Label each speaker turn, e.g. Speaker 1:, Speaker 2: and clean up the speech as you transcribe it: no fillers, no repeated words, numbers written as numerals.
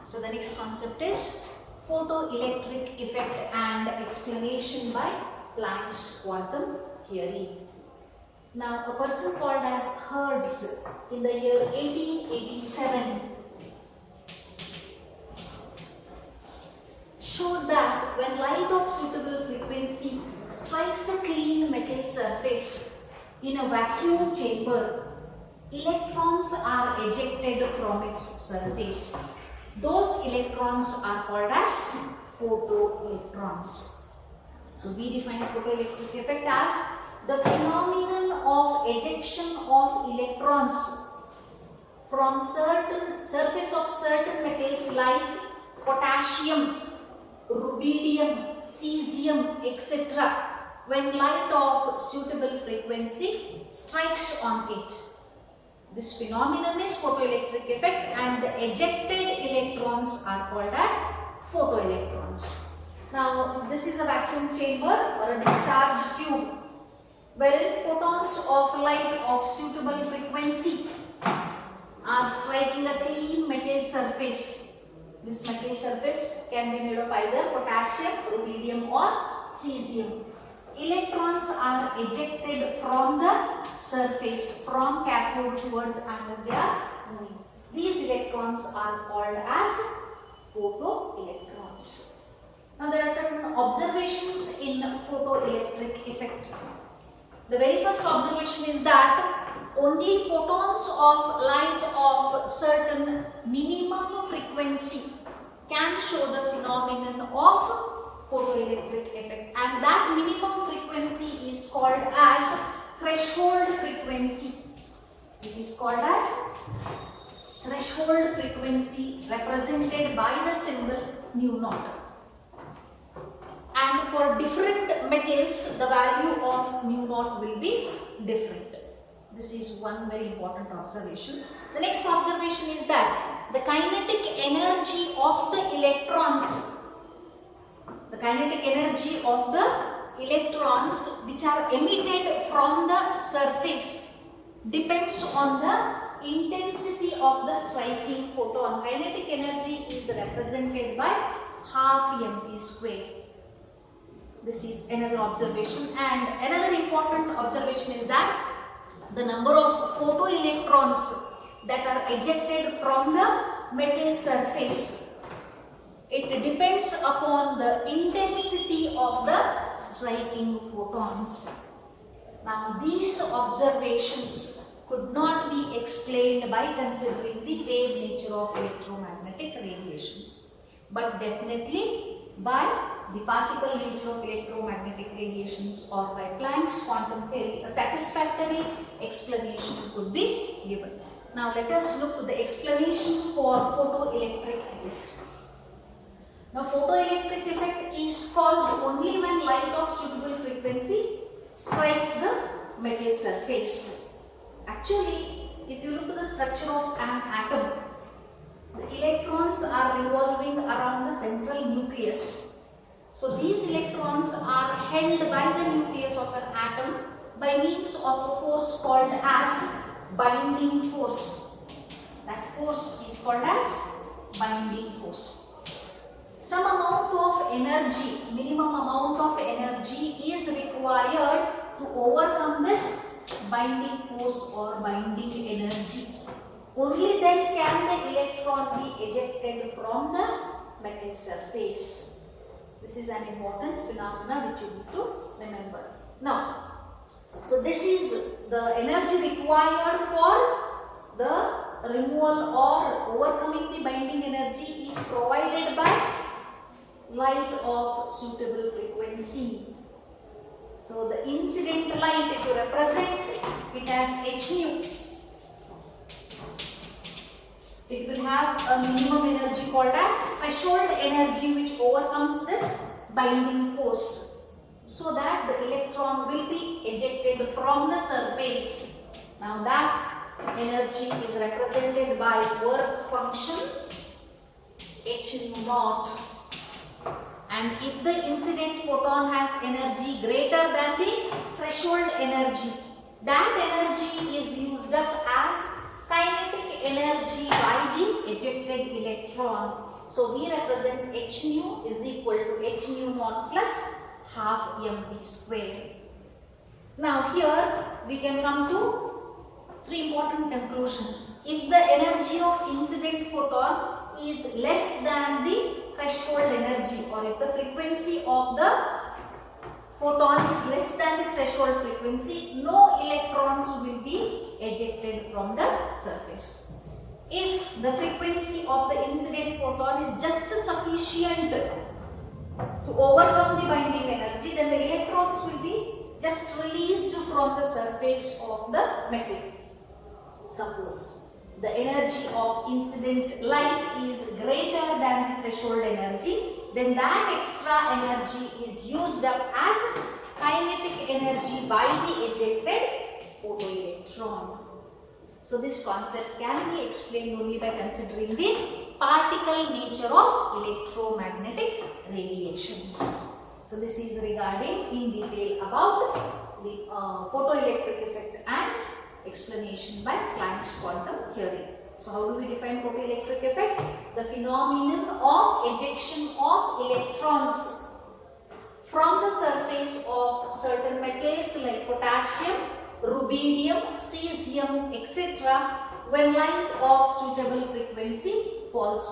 Speaker 1: So the next concept is photoelectric effect and explanation by Planck's quantum theory. Now, a person called as Hertz in the year 1887 showed that when light of suitable frequency strikes a clean metal surface in a vacuum chamber, electrons are ejected from its surface. Those electrons are called as photoelectrons. So we define photoelectric effect as the phenomenon of ejection of electrons from certain surface of certain metals like potassium, rubidium, cesium, etc. when light of suitable frequency strikes on it. This phenomenon is photoelectric effect, and the ejected electrons are called as photoelectrons. Now, this is a vacuum chamber or a discharge tube wherein photons of light of suitable frequency are striking a clean metal surface. This metal surface can be made of either potassium, rubidium or cesium. Electrons are ejected from the surface, from cathode towards anode they are moving. These electrons are called as photoelectrons. Now there are certain observations in photoelectric effect. The very first observation is that only photons of light of certain minimum frequency can show the phenomenon of photoelectric effect, and that minimum frequency is called as threshold frequency. It is called as threshold frequency, represented by the symbol mu naught. And for different metals, the value of mu naught will be different. This is one very important observation. The next observation is that the kinetic energy of the electrons, which are emitted from the surface depends on the intensity of the striking photon. Kinetic energy is represented by half mp square. This is another observation, and another important observation is that the number of photoelectrons that are ejected from the metal surface, it depends upon the intensity of the striking photons. Now these observations could not be explained by considering the wave nature of electromagnetic radiations, but definitely by the particle nature of electromagnetic radiations or by Planck's quantum theory, a satisfactory explanation could be given. Now let us look at the explanation for photoelectric effect. Now photoelectric effect is caused only when light of suitable frequency strikes the metal surface. Actually, if you look at the structure of an atom, the electrons are revolving around the central nucleus. So these electrons are held by the nucleus of an atom by means of a force called as binding force. That force is called as binding force. Some amount of energy, minimum amount of energy is required to overcome this binding force or binding energy. Only then can the electron be ejected from the metal surface. This is an important phenomenon which you need to remember. Now, so this is the energy required for the removal or overcoming the binding energy is provided by light of suitable frequency. So the incident light, if you represent it as h nu, it will have a minimum energy called as threshold energy, which overcomes this binding force, so that the electron will be ejected from the surface. Now that energy is represented by work function h nu naught, and if the incident photon has energy greater than the threshold energy, that energy is used up as kinetic energy by the ejected electron, So we represent h nu is equal to h nu naught plus half mv square. Now here we can come to three important conclusions. If the energy of incident photon is less than the threshold energy, or if the frequency of the photon is less than the threshold frequency, no electrons will be ejected from the surface. If the frequency of the incident photon is just sufficient to overcome the binding energy, then the electrons will be just released from the surface of the metal. Suppose the energy of incident light is greater than the threshold energy, then that extra energy is used up as kinetic energy by the ejected photoelectron. So this concept can be explained only by considering the particle nature of electromagnetic radiations. So this is regarding in detail about the photoelectric effect and explanation by Planck's quantum theory. So how do we define photoelectric effect? The phenomenon of ejection of electrons from the surface of certain metals like potassium, rubidium, cesium, etc. when light of suitable frequency falls